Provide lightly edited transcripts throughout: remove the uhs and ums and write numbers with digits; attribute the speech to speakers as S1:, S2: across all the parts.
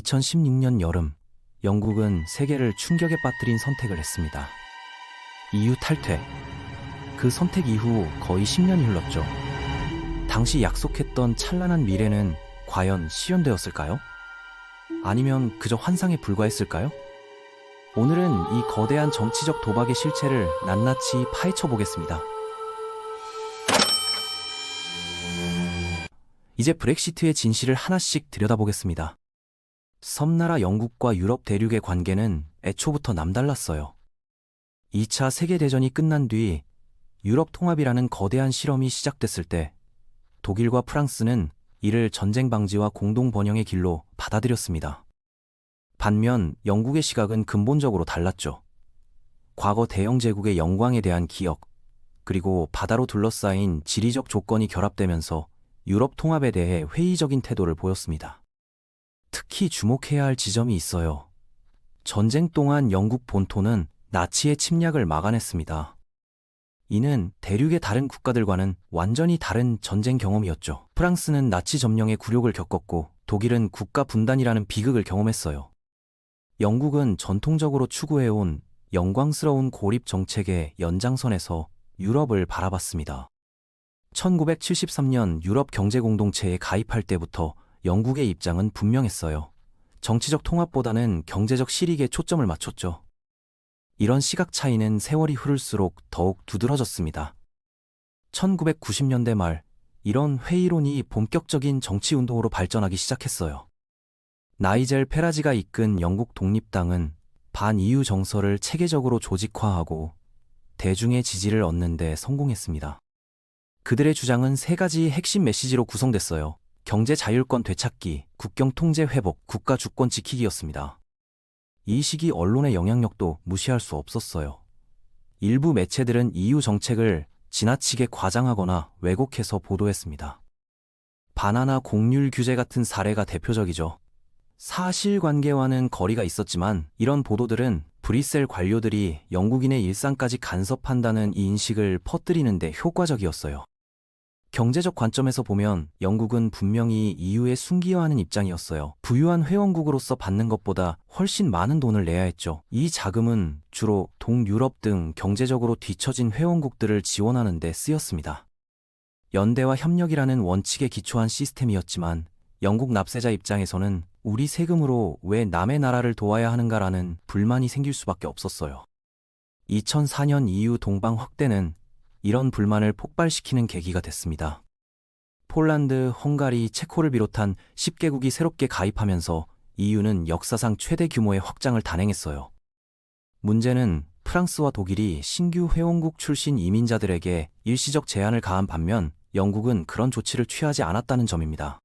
S1: 2016년 여름, 영국은 세계를 충격에 빠뜨린 선택을 했습니다. EU 탈퇴. 그 선택 이후 거의 10년이 흘렀죠. 당시 약속했던 찬란한 미래는 과연 실현되었을까요? 아니면 그저 환상에 불과했을까요? 오늘은 이 거대한 정치적 도박의 실체를 낱낱이 파헤쳐 보겠습니다. 이제 브렉시트의 진실을 하나씩 들여다보겠습니다. 섬나라 영국과 유럽 대륙의 관계는 애초부터 남달랐어요. 2차 세계대전이 끝난 뒤 유럽 통합이라는 거대한 실험이 시작됐을 때 독일과 프랑스는 이를 전쟁 방지와 공동 번영의 길로 받아들였습니다. 반면 영국의 시각은 근본적으로 달랐죠. 과거 대영 제국의 영광에 대한 기억, 그리고 바다로 둘러싸인 지리적 조건이 결합되면서 유럽 통합에 대해 회의적인 태도를 보였습니다. 특히 주목해야 할 지점이 있어요. 전쟁 동안 영국 본토는 나치의 침략을 막아냈습니다. 이는 대륙의 다른 국가들과는 완전히 다른 전쟁 경험이었죠. 프랑스는 나치 점령의 굴욕을 겪었고 독일은 국가 분단이라는 비극을 경험했어요. 영국은 전통적으로 추구해온 영광스러운 고립 정책의 연장선에서 유럽을 바라봤습니다. 1973년 유럽 경제공동체에 가입할 때부터 영국의 입장은 분명했어요. 정치적 통합보다는 경제적 실익에 초점을 맞췄죠. 이런 시각 차이는 세월이 흐를수록 더욱 두드러졌습니다. 1990년대 말, 이런 회의론이 본격적인 정치운동으로 발전하기 시작했어요. 나이젤 페라지가 이끈 영국 독립당은 반-EU 정서를 체계적으로 조직화하고 대중의 지지를 얻는 데 성공했습니다. 그들의 주장은 세 가지 핵심 메시지로 구성됐어요. 경제 자율권 되찾기, 국경 통제 회복, 국가 주권 지키기였습니다. 이 시기 언론의 영향력도 무시할 수 없었어요. 일부 매체들은 EU 정책을 지나치게 과장하거나 왜곡해서 보도했습니다. 바나나 공률 규제 같은 사례가 대표적이죠. 사실관계와는 거리가 있었지만 이런 보도들은 브뤼셀 관료들이 영국인의 일상까지 간섭한다는 이 인식을 퍼뜨리는 데 효과적이었어요. 경제적 관점에서 보면 영국은 분명히 EU에 순기여하는 입장이었어요. 부유한 회원국으로서 받는 것보다 훨씬 많은 돈을 내야 했죠. 이 자금은 주로 동유럽 등 경제적으로 뒤처진 회원국들을 지원하는 데 쓰였습니다. 연대와 협력이라는 원칙에 기초한 시스템이었지만 영국 납세자 입장에서는 우리 세금으로 왜 남의 나라를 도와야 하는가라는 불만이 생길 수밖에 없었어요. 2004년 EU 동방 확대는 이런 불만을 폭발시키는 계기가 됐습니다. 폴란드, 헝가리, 체코를 비롯한 10개국이 새롭게 가입하면서 EU는 역사상 최대 규모의 확장을 단행했어요. 문제는 프랑스와 독일이 신규 회원국 출신 이민자들에게 일시적 제한을 가한 반면 영국은 그런 조치를 취하지 않았다는 점입니다.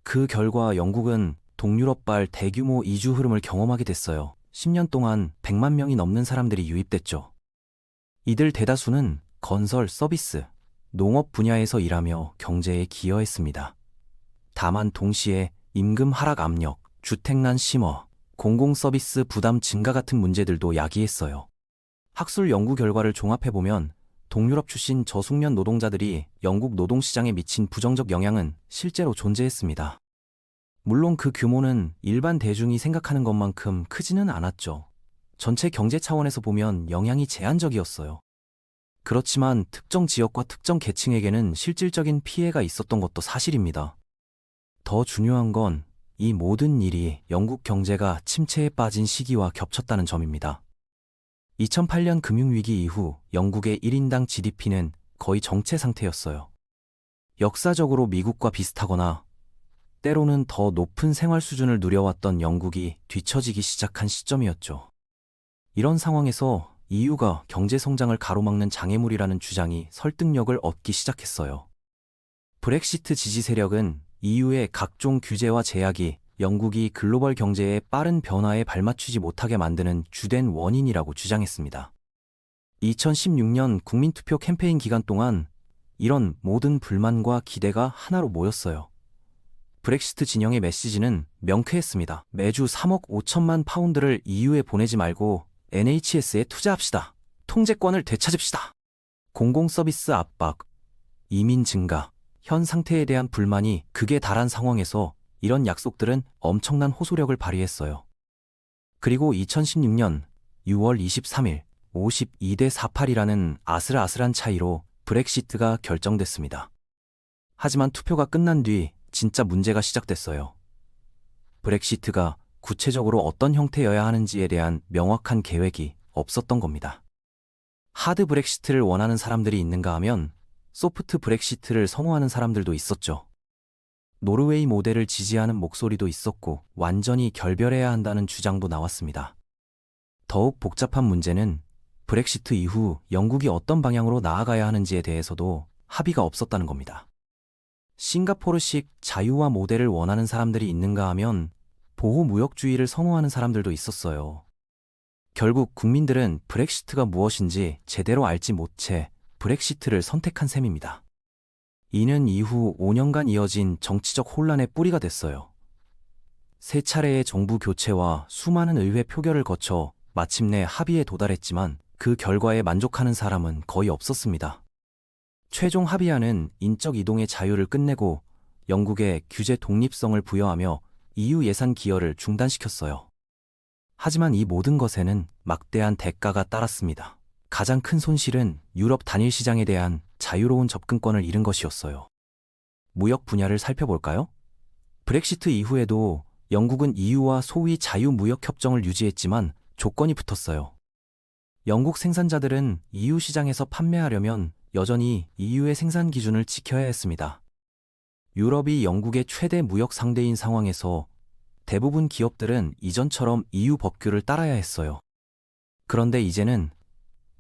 S1: 그 결과 영국은 동유럽발 대규모 이주 흐름을 경험하게 됐어요. 10년 동안 100만 명이 넘는 사람들이 유입됐죠. 이들 대다수는 건설, 서비스, 농업 분야에서 일하며 경제에 기여했습니다. 다만 동시에 임금 하락 압력, 주택난 심화, 공공서비스 부담 증가 같은 문제들도 야기했어요. 학술 연구 결과를 종합해보면 동유럽 출신 저숙련 노동자들이 영국 노동시장에 미친 부정적 영향은 실제로 존재했습니다. 물론 그 규모는 일반 대중이 생각하는 것만큼 크지는 않았죠. 전체 경제 차원에서 보면 영향이 제한적이었어요. 그렇지만 특정 지역과 특정 계층에게는 실질적인 피해가 있었던 것도 사실입니다. 더 중요한 건 이 모든 일이 영국 경제가 침체에 빠진 시기와 겹쳤다는 점입니다. 2008년 금융위기 이후 영국의 1인당 GDP는 거의 정체 상태였어요. 역사적으로 미국과 비슷하거나 때로는 더 높은 생활 수준을 누려왔던 영국이 뒤처지기 시작한 시점이었죠. 이런 상황에서 EU가 경제 성장을 가로막는 장애물이라는 주장이 설득력을 얻기 시작했어요. 브렉시트 지지 세력은 EU의 각종 규제와 제약이 영국이 글로벌 경제의 빠른 변화에 발맞추지 못하게 만드는 주된 원인이라고 주장했습니다. 2016년 국민투표 캠페인 기간 동안 이런 모든 불만과 기대가 하나로 모였어요. 브렉시트 진영의 메시지는 명쾌했습니다. 매주 3억 5천만 파운드를 EU에 보내지 말고 NHS에 투자합시다. 통제권을 되찾읍시다. 공공서비스 압박, 이민 증가, 현 상태에 대한 불만이 극에 달한 상황에서 이런 약속들은 엄청난 호소력을 발휘했어요. 그리고 2016년 6월 23일 52대 48이라는 아슬아슬한 차이로 브렉시트가 결정됐습니다. 하지만 투표가 끝난 뒤 진짜 문제가 시작됐어요. 브렉시트가 구체적으로 어떤 형태여야 하는지에 대한 명확한 계획이 없었던 겁니다. 하드 브렉시트를 원하는 사람들이 있는가 하면 소프트 브렉시트를 선호하는 사람들도 있었죠. 노르웨이 모델을 지지하는 목소리도 있었고 완전히 결별해야 한다는 주장도 나왔습니다. 더욱 복잡한 문제는 브렉시트 이후 영국이 어떤 방향으로 나아가야 하는지에 대해서도 합의가 없었다는 겁니다. 싱가포르식 자유화 모델을 원하는 사람들이 있는가 하면 보호무역주의를 선호하는 사람들도 있었어요. 결국 국민들은 브렉시트가 무엇인지 제대로 알지 못해 브렉시트를 선택한 셈입니다. 이는 이후 5년간 이어진 정치적 혼란의 뿌리가 됐어요. 세 차례의 정부 교체와 수많은 의회 표결을 거쳐 마침내 합의에 도달했지만 그 결과에 만족하는 사람은 거의 없었습니다. 최종 합의안은 인적 이동의 자유를 끝내고 영국에 규제 독립성을 부여하며 EU 예산 기여를 중단시켰어요. 하지만 이 모든 것에는 막대한 대가가 따랐습니다. 가장 큰 손실은 유럽 단일 시장에 대한 자유로운 접근권을 잃은 것이었어요. 무역 분야를 살펴볼까요? 브렉시트 이후에도 영국은 EU와 소위 자유무역협정을 유지했지만 조건이 붙었어요. 영국 생산자들은 EU 시장에서 판매하려면 여전히 EU의 생산 기준을 지켜야 했습니다. 유럽이 영국의 최대 무역 상대인 상황에서 대부분 기업들은 이전처럼 EU 법규를 따라야 했어요. 그런데 이제는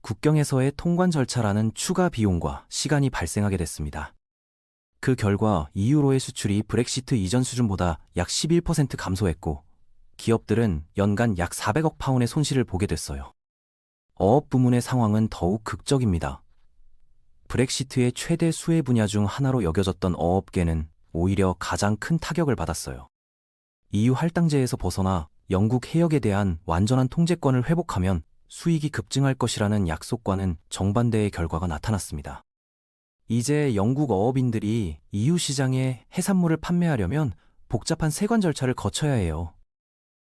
S1: 국경에서의 통관 절차라는 추가 비용과 시간이 발생하게 됐습니다. 그 결과 EU로의 수출이 브렉시트 이전 수준보다 약 11% 감소했고 기업들은 연간 약 400억 파운드의 손실을 보게 됐어요. 어업 부문의 상황은 더욱 극적입니다. 브렉시트의 최대 수혜 분야 중 하나로 여겨졌던 어업계는 오히려 가장 큰 타격을 받았어요. EU 할당제에서 벗어나 영국 해역에 대한 완전한 통제권을 회복하면 수익이 급증할 것이라는 약속과는 정반대의 결과가 나타났습니다. 이제 영국 어업인들이 EU 시장에 해산물을 판매하려면 복잡한 세관 절차를 거쳐야 해요.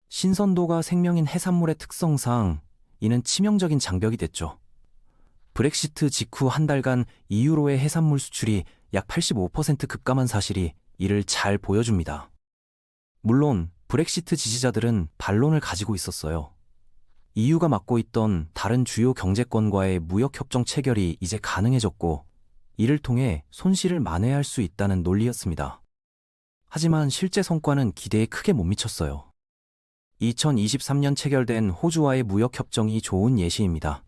S1: 신선도가 생명인 해산물의 특성상 이는 치명적인 장벽이 됐죠. 브렉시트 직후 한 달간 EU로의 해산물 수출이 약 85% 급감한 사실이 이를 잘 보여줍니다. 물론 브렉시트 지지자들은 반론을 가지고 있었어요. EU가 맡고 있던 다른 주요 경제권과의 무역협정 체결이 이제 가능해졌고 이를 통해 손실을 만회할 수 있다는 논리였습니다. 하지만 실제 성과는 기대에 크게 못 미쳤어요. 2023년 체결된 호주와의 무역협정이 좋은 예시입니다.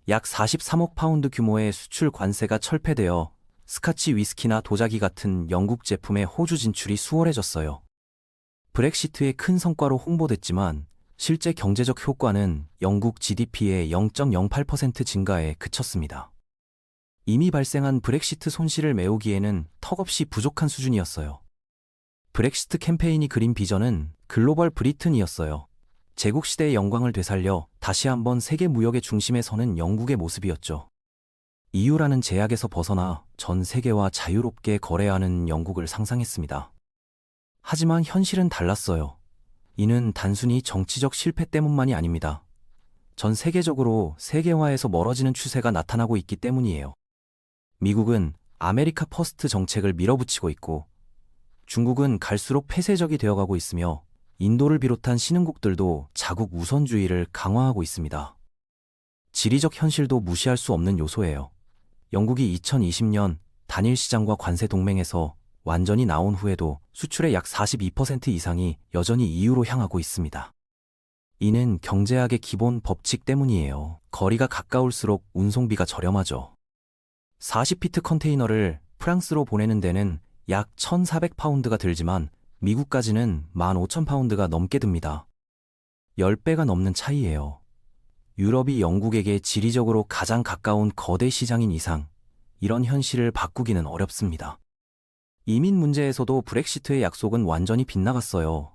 S1: 약 43억 파운드 규모의 수출 관세가 철폐되어 스카치 위스키나 도자기 같은 영국 제품의 호주 진출이 수월해졌어요. 브렉시트의 큰 성과로 홍보됐지만 실제 경제적 효과는 영국 GDP의 0.08% 증가에 그쳤습니다. 이미 발생한 브렉시트 손실을 메우기에는 턱없이 부족한 수준이었어요. 브렉시트 캠페인이 그린 비전은 글로벌 브리튼이었어요. 제국시대의 영광을 되살려 다시 한번 세계 무역의 중심에 서는 영국의 모습이었죠. EU라는 제약에서 벗어나 전 세계와 자유롭게 거래하는 영국을 상상했습니다. 하지만 현실은 달랐어요. 이는 단순히 정치적 실패 때문만이 아닙니다. 전 세계적으로 세계화에서 멀어지는 추세가 나타나고 있기 때문이에요. 미국은 아메리카 퍼스트 정책을 밀어붙이고 있고 중국은 갈수록 폐쇄적이 되어가고 있으며 인도를 비롯한 신흥국들도 자국 우선주의를 강화하고 있습니다. 지리적 현실도 무시할 수 없는 요소예요. 영국이 2020년 단일 시장과 관세 동맹에서 완전히 나온 후에도 수출의 약 42% 이상이 여전히 EU로 향하고 있습니다. 이는 경제학의 기본 법칙 때문이에요. 거리가 가까울수록 운송비가 저렴하죠. 40피트 컨테이너를 프랑스로 보내는 데는 약 1,400파운드가 들지만 미국까지는 15,000파운드가 넘게 듭니다. 10배가 넘는 차이예요. 유럽이 영국에게 지리적으로 가장 가까운 거대 시장인 이상 이런 현실을 바꾸기는 어렵습니다. 이민 문제에서도 브렉시트의 약속은 완전히 빗나갔어요.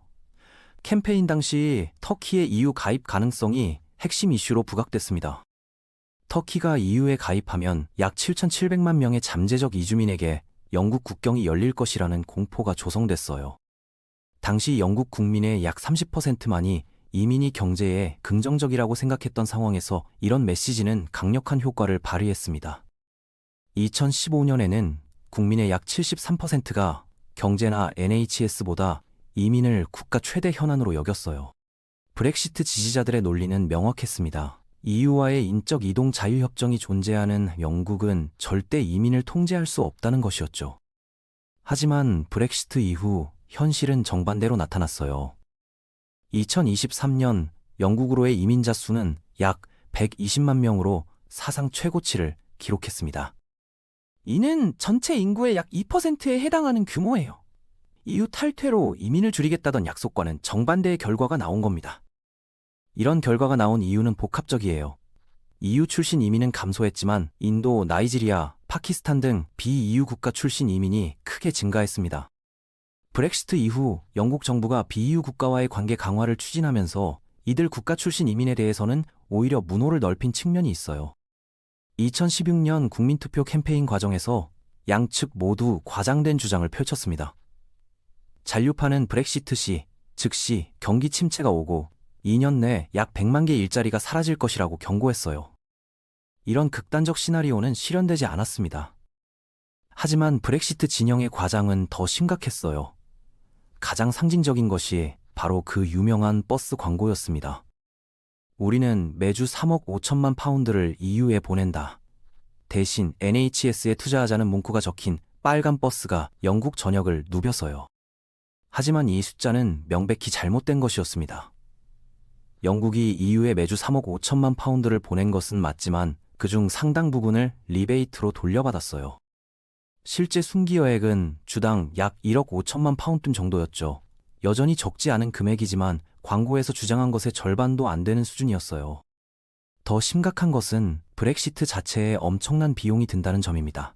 S1: 캠페인 당시 터키의 EU 가입 가능성이 핵심 이슈로 부각됐습니다. 터키가 EU에 가입하면 약 7,700만 명의 잠재적 이주민에게 영국 국경이 열릴 것이라는 공포가 조성됐어요. 당시 영국 국민의 약 30%만이 이민이 경제에 긍정적이라고 생각했던 상황에서 이런 메시지는 강력한 효과를 발휘했습니다. 2015년에는 국민의 약 73%가 경제나 NHS보다 이민을 국가 최대 현안으로 여겼어요. 브렉시트 지지자들의 논리는 명확했습니다. EU와의 인적 이동 자유협정이 존재하는 영국은 절대 이민을 통제할 수 없다는 것이었죠. 하지만 브렉시트 이후 현실은 정반대로 나타났어요. 2023년 영국으로의 이민자 수는 약 120만 명으로 사상 최고치를 기록했습니다. 이는 전체 인구의 약 2%에 해당하는 규모예요. EU 탈퇴로 이민을 줄이겠다던 약속과는 정반대의 결과가 나온 겁니다. 이런 결과가 나온 이유는 복합적이에요. EU 출신 이민은 감소했지만 인도, 나이지리아, 파키스탄 등 비-EU 국가 출신 이민이 크게 증가했습니다. 브렉시트 이후 영국 정부가 비-EU 국가와의 관계 강화를 추진하면서 이들 국가 출신 이민에 대해서는 오히려 문호를 넓힌 측면이 있어요. 2016년 국민투표 캠페인 과정에서 양측 모두 과장된 주장을 펼쳤습니다. 잔류파는 브렉시트 시, 즉시 경기 침체가 오고 2년 내 약 100만 개 일자리가 사라질 것이라고 경고했어요. 이런 극단적 시나리오는 실현되지 않았습니다. 하지만 브렉시트 진영의 과장은 더 심각했어요. 가장 상징적인 것이 바로 그 유명한 버스 광고였습니다. 우리는 매주 3억 5천만 파운드를 EU에 보낸다. 대신 NHS에 투자하자는 문구가 적힌 빨간 버스가 영국 전역을 누벼서요. 하지만 이 숫자는 명백히 잘못된 것이었습니다. 영국이 EU에 매주 3억 5천만 파운드를 보낸 것은 맞지만 그중 상당 부분을 리베이트로 돌려받았어요. 실제 순기여액은 주당 약 1억 5천만 파운드 정도였죠. 여전히 적지 않은 금액이지만 광고에서 주장한 것의 절반도 안 되는 수준이었어요. 더 심각한 것은 브렉시트 자체에 엄청난 비용이 든다는 점입니다.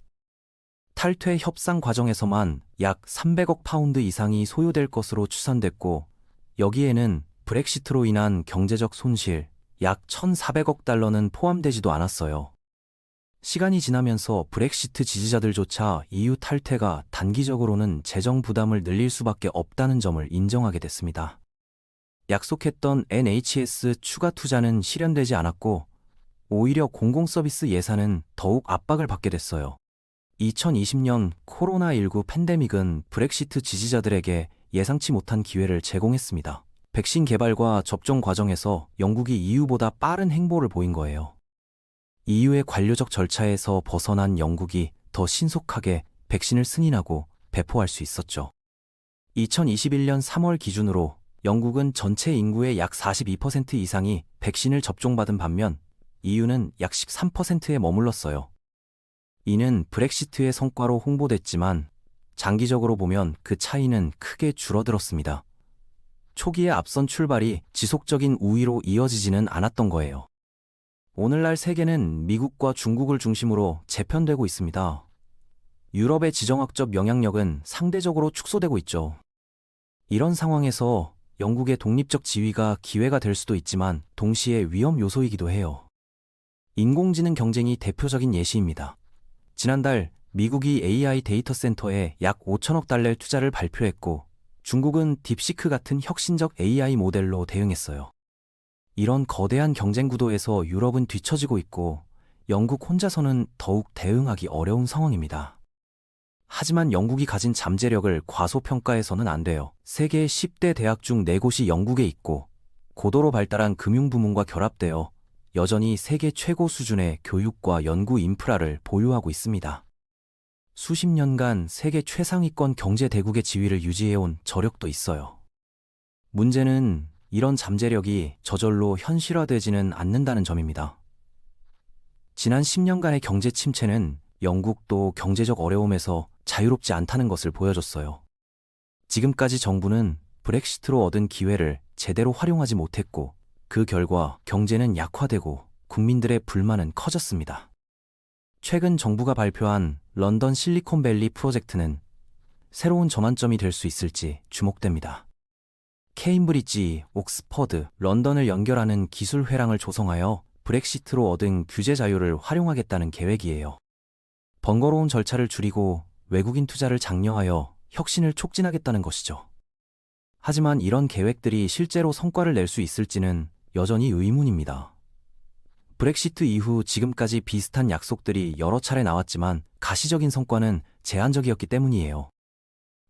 S1: 탈퇴 협상 과정에서만 약 300억 파운드 이상이 소요될 것으로 추산됐고, 여기에는 브렉시트로 인한 경제적 손실 약 1,400억 달러는 포함되지도 않았어요. 시간이 지나면서 브렉시트 지지자들조차 EU 탈퇴가 단기적으로는 재정 부담을 늘릴 수밖에 없다는 점을 인정하게 됐습니다. 약속했던 NHS 추가 투자는 실현되지 않았고 오히려 공공서비스 예산은 더욱 압박을 받게 됐어요. 2020년 코로나19 팬데믹은 브렉시트 지지자들에게 예상치 못한 기회를 제공했습니다. 백신 개발과 접종 과정에서 영국이 EU보다 빠른 행보를 보인 거예요. EU의 관료적 절차에서 벗어난 영국이 더 신속하게 백신을 승인하고 배포할 수 있었죠. 2021년 3월 기준으로 영국은 전체 인구의 약 42% 이상이 백신을 접종받은 반면 EU는 약 13%에 머물렀어요. 이는 브렉시트의 성과로 홍보됐지만 장기적으로 보면 그 차이는 크게 줄어들었습니다. 초기의 앞선 출발이 지속적인 우위로 이어지지는 않았던 거예요. 오늘날 세계는 미국과 중국을 중심으로 재편되고 있습니다. 유럽의 지정학적 영향력은 상대적으로 축소되고 있죠. 이런 상황에서 영국의 독립적 지위가 기회가 될 수도 있지만 동시에 위험 요소이기도 해요. 인공지능 경쟁이 대표적인 예시입니다. 지난달 미국이 AI 데이터 센터에 약 5천억 달러의 투자를 발표했고 중국은 딥시크 같은 혁신적 AI 모델로 대응했어요. 이런 거대한 경쟁 구도에서 유럽은 뒤처지고 있고 영국 혼자서는 더욱 대응하기 어려운 상황입니다. 하지만 영국이 가진 잠재력을 과소평가해서는 안 돼요. 세계 10대 대학 중 4곳이 영국에 있고 고도로 발달한 금융부문과 결합되어 여전히 세계 최고 수준의 교육과 연구 인프라를 보유하고 있습니다. 수십 년간 세계 최상위권 경제 대국의 지위를 유지해온 저력도 있어요. 문제는 이런 잠재력이 저절로 현실화되지는 않는다는 점입니다. 지난 10년간의 경제 침체는 영국도 경제적 어려움에서 자유롭지 않다는 것을 보여줬어요. 지금까지 정부는 브렉시트로 얻은 기회를 제대로 활용하지 못했고 그 결과 경제는 약화되고 국민들의 불만은 커졌습니다. 최근 정부가 발표한 런던 실리콘밸리 프로젝트는 새로운 전환점이 될 수 있을지 주목됩니다. 케임브리지, 옥스퍼드, 런던을 연결하는 기술 회랑을 조성하여 브렉시트로 얻은 규제 자유를 활용하겠다는 계획이에요. 번거로운 절차를 줄이고 외국인 투자를 장려하여 혁신을 촉진하겠다는 것이죠. 하지만 이런 계획들이 실제로 성과를 낼 수 있을지는 여전히 의문입니다. 브렉시트 이후 지금까지 비슷한 약속들이 여러 차례 나왔지만 가시적인 성과는 제한적이었기 때문이에요.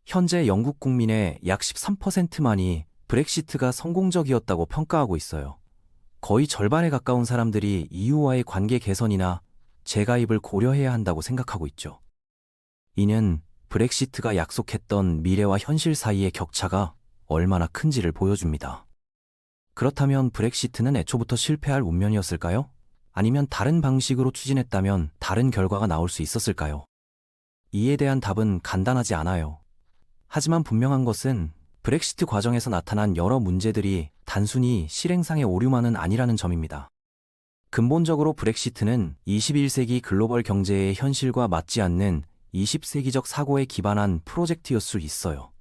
S1: 현재 영국 국민의 약 13%만이 브렉시트가 성공적이었다고 평가하고 있어요. 거의 절반에 가까운 사람들이 EU와의 관계 개선이나 재가입을 고려해야 한다고 생각하고 있죠. 이는 브렉시트가 약속했던 미래와 현실 사이의 격차가 얼마나 큰지를 보여줍니다. 그렇다면 브렉시트는 애초부터 실패할 운명이었을까요? 아니면 다른 방식으로 추진했다면 다른 결과가 나올 수 있었을까요? 이에 대한 답은 간단하지 않아요. 하지만 분명한 것은 브렉시트 과정에서 나타난 여러 문제들이 단순히 실행상의 오류만은 아니라는 점입니다. 근본적으로 브렉시트는 21세기 글로벌 경제의 현실과 맞지 않는 20세기적 사고에 기반한 프로젝트였을 수 있어요.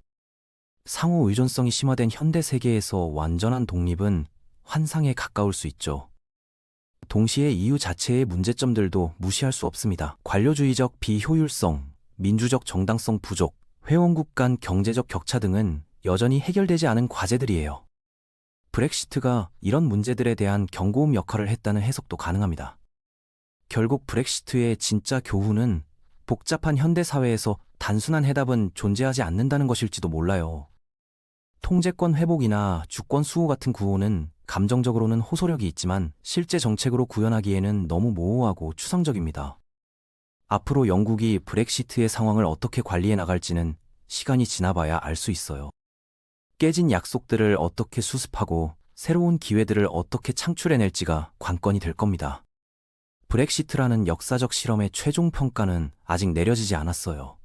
S1: 상호 의존성이 심화된 현대 세계에서 완전한 독립은 환상에 가까울 수 있죠. 동시에 EU 자체의 문제점들도 무시할 수 없습니다. 관료주의적 비효율성, 민주적 정당성 부족, 회원국 간 경제적 격차 등은 여전히 해결되지 않은 과제들이에요. 브렉시트가 이런 문제들에 대한 경고음 역할을 했다는 해석도 가능합니다. 결국 브렉시트의 진짜 교훈은 복잡한 현대 사회에서 단순한 해답은 존재하지 않는다는 것일지도 몰라요. 통제권 회복이나 주권 수호 같은 구호는 감정적으로는 호소력이 있지만 실제 정책으로 구현하기에는 너무 모호하고 추상적입니다. 앞으로 영국이 브렉시트의 상황을 어떻게 관리해 나갈지는 시간이 지나봐야 알 수 있어요. 깨진 약속들을 어떻게 수습하고 새로운 기회들을 어떻게 창출해낼지가 관건이 될 겁니다. 브렉시트라는 역사적 실험의 최종 평가는 아직 내려지지 않았어요.